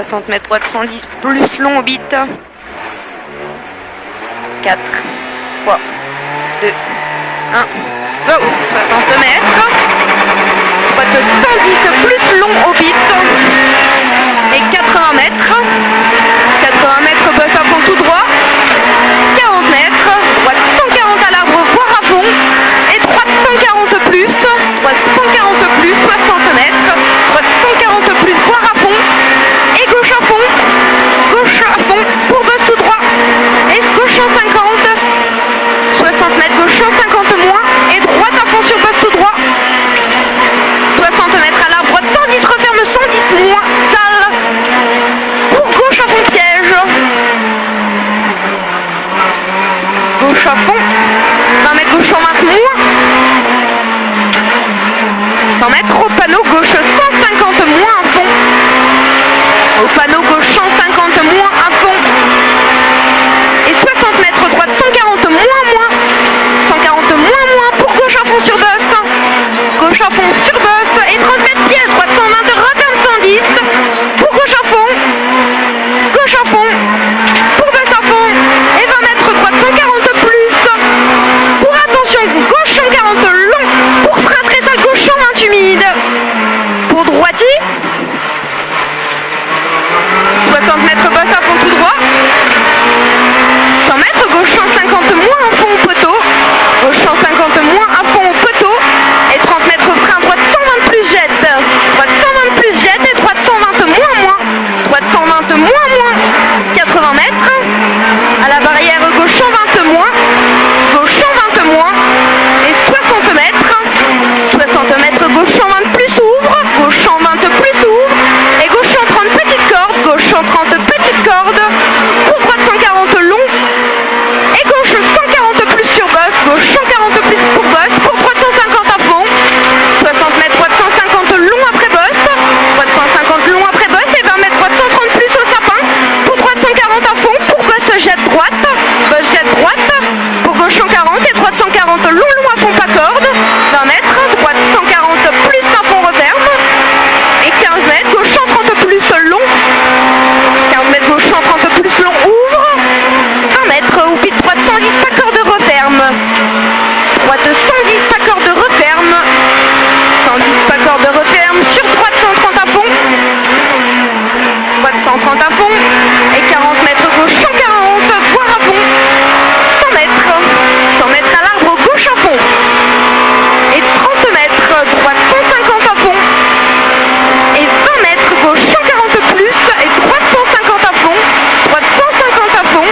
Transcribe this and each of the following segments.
60 mètres droite 110 plus long au beat. 4, 3, 2, 1, go. 60 mètres. Droite 110 plus long au beat. Et 80 mètres. 80 mètres, bœuf à fond tout droit. 40 mètres. Droite 140 à l'arbre, voire à fond. Et droite 140 plus. Droite 140 plus, 60 mètres. Droite 140 plus, voire à fond. Et gauche à fond. Gauche à fond pour bœuf tout droit. Et gauche 150. 60 mètres, gauche 150 moins. Et droite à fond sur bœuf tout droit. 60 mètres à l'arbre, droite 110, referme 110 moins. Salle. Pour gauche à fond piège. Gauche à fond. 20 mètres gauche 120 moins. 100 mètres au panneau gauche 150 moins à fond. Au panneau gauche 150 moins à fond. Et 60 mètres droite 140 moins. 140 moins pour gauche à fond sur boss. Gauche à fond sur boss. Et 30 mètres pièce droite 120 referme 110. Pour gauche à fond. Gauche à fond. Pour boss à fond. Et 20 mètres droite 140 plus. Pour attention gauche 140 long. Pour frein très à gauche 120 humide. Pour droitier. 60 mètres boss à fond tout droit. 100 mètres gauche 150 moins à fond au poteau. Gauche 150 moins à fond au poteau. Et 30 mètres frein droite 120 plus jette. Droite 120 plus jette et droite 120 moins. Droite 120 moins. 80 mètres. À la barrière gauche 120 moins. Gauche 120 moins. Et 60 mètres. 60 mètres gauche 120 plus ouvre. Gauche 120 plus ouvre. Et gauche 130 petite corde. Gauche 130 petite corde. Pour droite 140 long. Et gauche 140 plus sur boss. Gauche 140 plus pour boss. Pour droite 150 à fond. 60 mètres droite 150 long après boss. Droite 150 long après boss. Et 20 mètres droite 130 plus au sapin. Pour droite 140 à fond. Pour boss jette droite. Boss jette droite. Pour gauche 140 et droite 140 long à fond pas corde. 20 mètres. Droite 140 plus à fond referme. Et 15 mètres. Gauche 130 plus long. 15 mètres gauche 130 plus long ouvre. 20 mètres au beat droite 110 pas corde referme. Droite 110 pas corde referme. 110 pas corde referme. Sur droite 130 à fond. Droite 130 à fond. Et 40 mètres gauche 140 voire à fond. 100 mètres. 100 mètres à l'arbre gauche à fond. Et 30 mètres droite 150 à fond. Et 20 mètres gauche 140 plus. Et droite 150 à fond. Droite 150 à fond.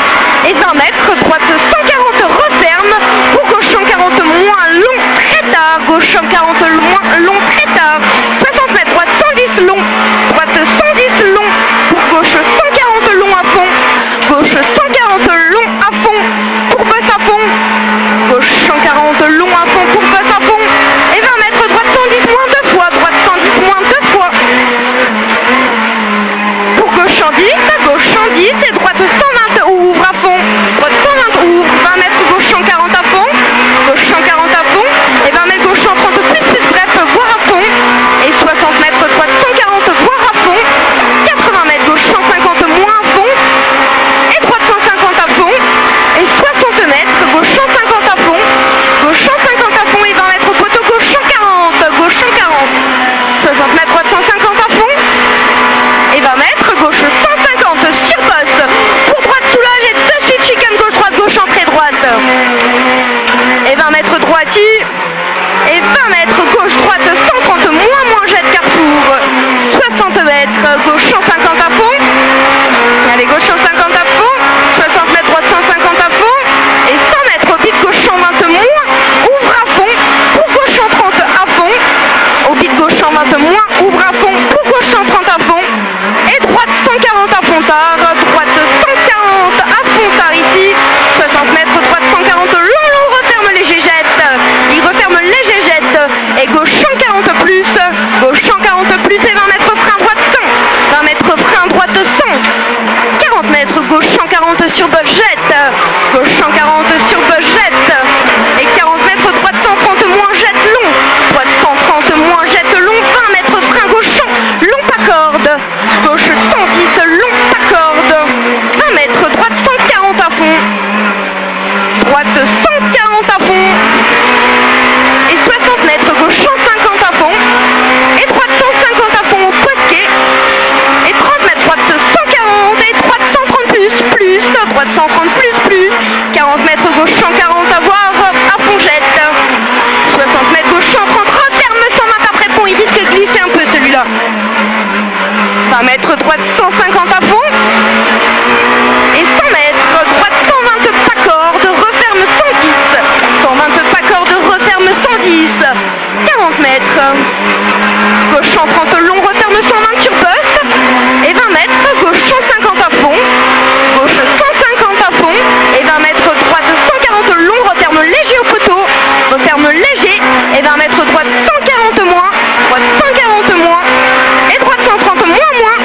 Et 20 mètres droite 140 referme. Pour gauche 140 moins long très tard. Gauche 140 moins long très tard. 60 mètres droite 110 long. Droite 110 long. Pour gauche 140 long à fond. Gauche 140 long à fond. Pour boss à fond. Gauche 140 long à fond pour boss à fond. Et 20 mètres droite 110 moins deux fois. Droite 110 moins deux fois. Pour gauche 110. Gauche 110 et droite 120 ouvre à fond. Droite 120 ouvre. 20 mètres gauche 140 à fond. Gauche 140 à fond. Et 20 mètres gauche 130 plus bref voire à fond. Et 60 mètres droite 140 voire à fond. 80 mètres gauche 150 moins à fond. Et droite 150 à fond. Et 60 mètres gauche 150 à fond. Gauche 150 à fond et 20 mètres Gauche 130 long, referme 120 sur bust. Et 20 mètres, gauche 150 à fond. Gauche 150 à fond. Et 20 mètres, droite 140 long, referme léger au poteau. Referme léger. Et 20 mètres, droite 140 moins. Droite 140 moins. Et droite 130 moins.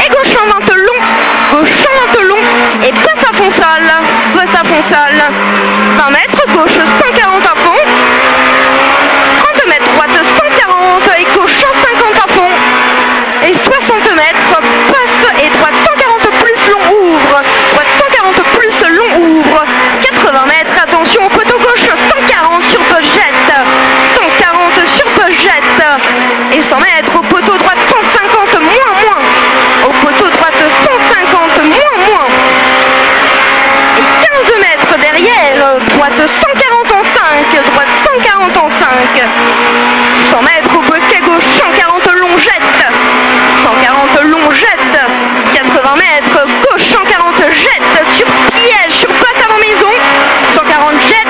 Et gauche 120 long. Gauche 120 long. Et passe à fond sale. Passe à fond sale. 20 mètres, gauche 140 à fond. 30 mètres, droite 140 et gauche 150 à fond. Et 60 mètres, passe et droite 140 plus long ouvre. Droite 140 plus long ouvre. 80 mètres, attention au poteau gauche 140 sur budget. 140 sur budget. Et 100 mètres au poteau droite 150 moins. Au poteau droite 150 moins. Et 15 mètres derrière, droite 140 en 5, droite 140 en 5. 100 mètres au bosquet gauche 140 long jette. 140 long jette. 80 mètres gauche 140 jette sur piège, sur passe avant maison. 140 jette.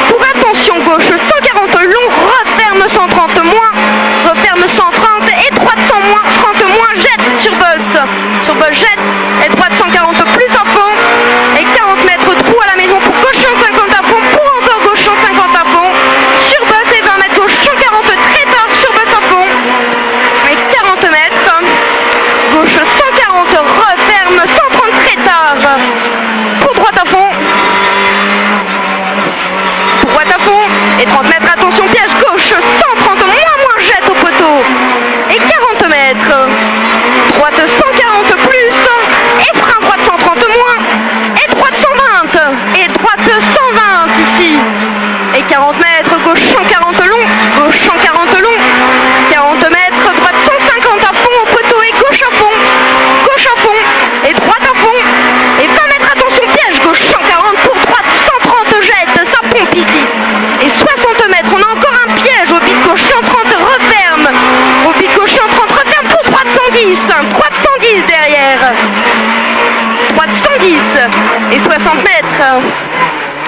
Pour attention gauche 140 long, referme 130 moins. Referme 130 et droite 100 moins, 30 moins jette sur buzz. Sur buzz jette et droite 140 plus à fond. Et 40 mètres trou à la maison pour gauche 150 à fond. Pour encore gauche 150 à fond. Sur buzz et 20 mètres gauche 140 très tard sur buzz à fond. Et 40 mètres. Gauche 140 referme 130 très tard. Pour droite à fond. Pour droite à fond. Et 30 mètres, attention piège gauche 130 moins jette au poteau. Et 40 mètres. Droite 140 plus. Et frein droite 130 moins. Et droite 120. Et droite 120 ici. Et 40 mètres, gauche 140 long. Gauche 140 long. 40 mètres, droite 150 à fond au poteau et gauche à fond. Gauche à fond. Et droite à fond. Et 20 mètres, attention piège. Gauche 140 pour droite 130 jette. Ça pompe ici. Et 60 mètres, on a encore un piège. Au bit gauche 130 referme. Au bit gauche 130 referme pour droite 110. Droite 110 derrière. Droite 110. Et 60 mètres.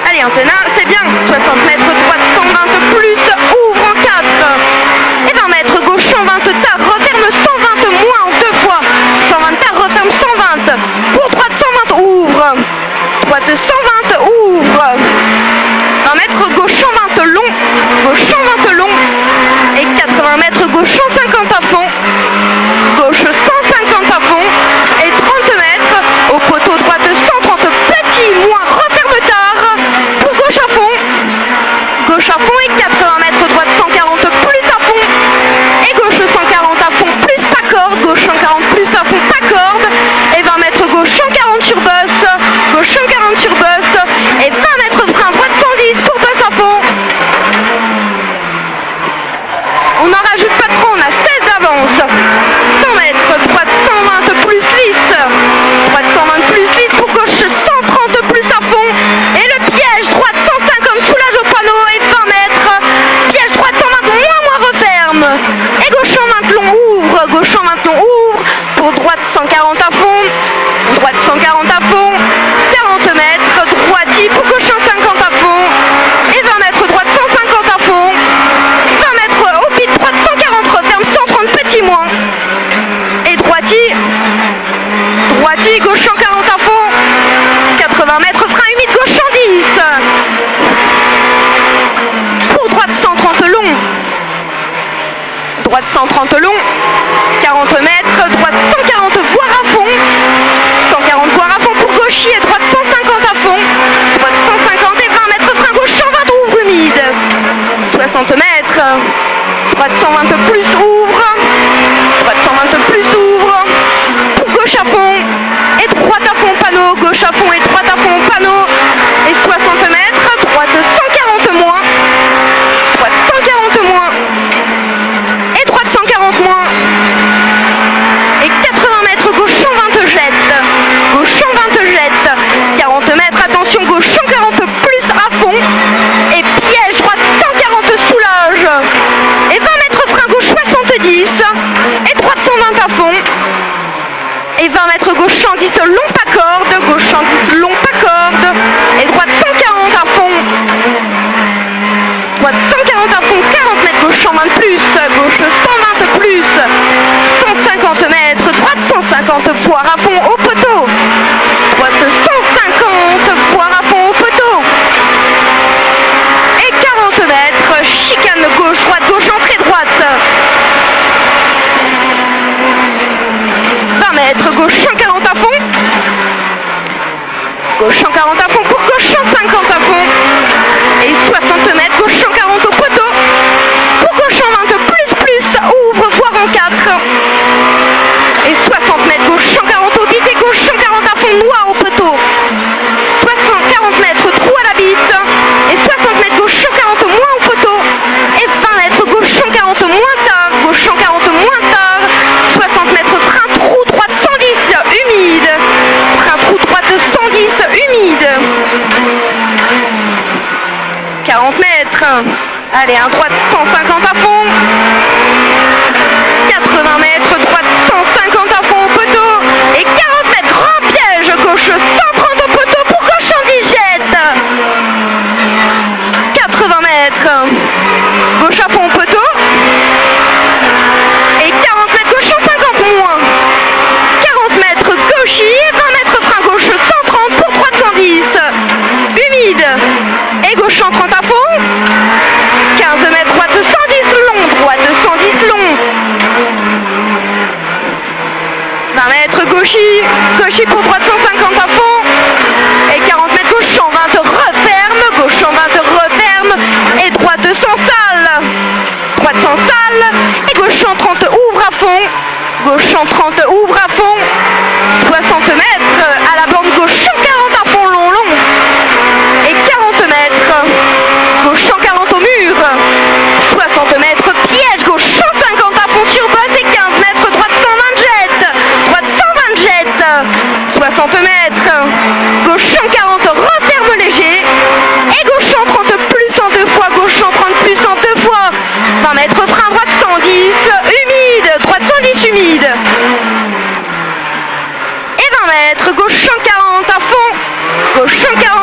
Allez, Antonin, c'est bien. 60 mètres, droite 120 plus, ouvre en 4. Et 20 mètres, gauche 120 tard, referme 120 moins en 2 fois. 120 tard, referme 120. Pour droite 120, ouvre. Droite 120, ouvre. 20 mètres, gauche 120 long. Gauche 120 long. Et 80 mètres, gauche 150 à fond. Gauche 150 à fond. Et 30 mètres, au poteau droite 130 petit moins, referme tard. Pour gauche à fond. Gauche à fond et 80 mètres, droite 140 plus à fond. Et gauche 140 à fond plus pas corde. Gauche 140 plus à fond pas corde. Et 20 mètres, gauche 140 sur bus. Gauche 140 sur bus. Et 20 mètres frein, droite 110 pour bus à fond. On n'en rajoute pas trop, on a 16 d'avance. 100 mètres, droite 120 plus lisse. Droite 120 plus lisse pour gauche 130 plus à fond. Et le piège, droite 150 soulage au panneau. Et 20 mètres, piège droite 120 moins referme. Et gauche 120 long ouvre. Gauche 120 long ouvre. Pour droite 140 à fond. Droite 140 à fond. 40 mètres, droite pour gauche 150 à fond. Et 20 mètres, droite 150 à fond. 20 mètres, au pit, droite 140 referme 130 petits moins. Et droiti, gauche 140 à fond. 80 mètres, frein humide, gauche 110. Pour droite 130 long. Droite 130 long. 40 mètres, droite 140 voire à fond. 140 voire à fond pour gauchis et droite 150 à fond. Droite 150 et 20 mètres, frein gauche 120 ouvre humide. 60 mètres. Droite 120 plus ouvre. Droite 120 plus ouvre. Pour gauche à fond. Et droite à fond panneau. Gauche à fond et droite à fond panneau. Et 60 mètres. Droite 140 moins. Droite 140 moins. Et droite 140 moins. Et 80 mètres. Gauche 120 jette. Gauche 120 jette. 40 mètres. Attention. Gauche 140 plus à fond. Et piège. Droite 140 soulage. Et 20 mètres frein gauche 70. Et droite 120 à fond. Et 20 mètres gauche 110 long pas corde. Gauche 110 long pas corde. Et droite 140 à fond. Droite 140 à fond. 40 mètres gauche 120 plus. Gauche Gauche 140 à fond pour gauche 150 à fond. Et 60 mètres, gauche 140 au poteau. Pour gauche 120 plus, ouvre, voire en 4. Et 60 mètres, gauche 140 au 10 et gauche 140 à fond, noir au poteau. 40 mètres, trou à la bisse. Et 60 mètres, gauche 140 moins au poteau. Et 20 mètres, gauche 140 moins tard. Gauche 140 moins tard. 60 mètres, frein trou droite 110, humide. Frein trou droite 110, humide. 40 mètres. Allez, un droite 150 à fond. 80 mètres, droite 150 à fond au poteau. Et 40 mètres, grand piège, gauche 130 au poteau pour gauche 110 jette. 80 mètres, gauche à fond au poteau. Et 40 mètres, gauche 150 moins. 40 mètres, gauche et 20 mètres, frein gauche 130 pour droite 110. Humide. Et gauche 130 à fond. 15 mètres, droite 110 long, droite 110 long. 20 mètres, gauchy pour droite 150 à fond. Et 40 mètres, gauche 120 referme, gauche 120 referme. Et droite sans salle. Droite sans salle. Et gauche 130 ouvre à fond. Gauche 130 ouvre à fond. 60 mètres à la bande gauche 140 à fond long. Et 40 mètres. Gauche 140 au mur. 60 mètres piège gauche 150 à fond sur bosse et 15 mètres droite 120 jette. Droite 120 jette. 60 mètres. Gauche 140 referme léger. Et gauche 130 plus en deux fois. Gauche 130 plus en deux fois. 20 mètres frein droite 110. Humide. Droite 110 humide. Et 20 mètres. Gauche 140 à fond. Gauche 140.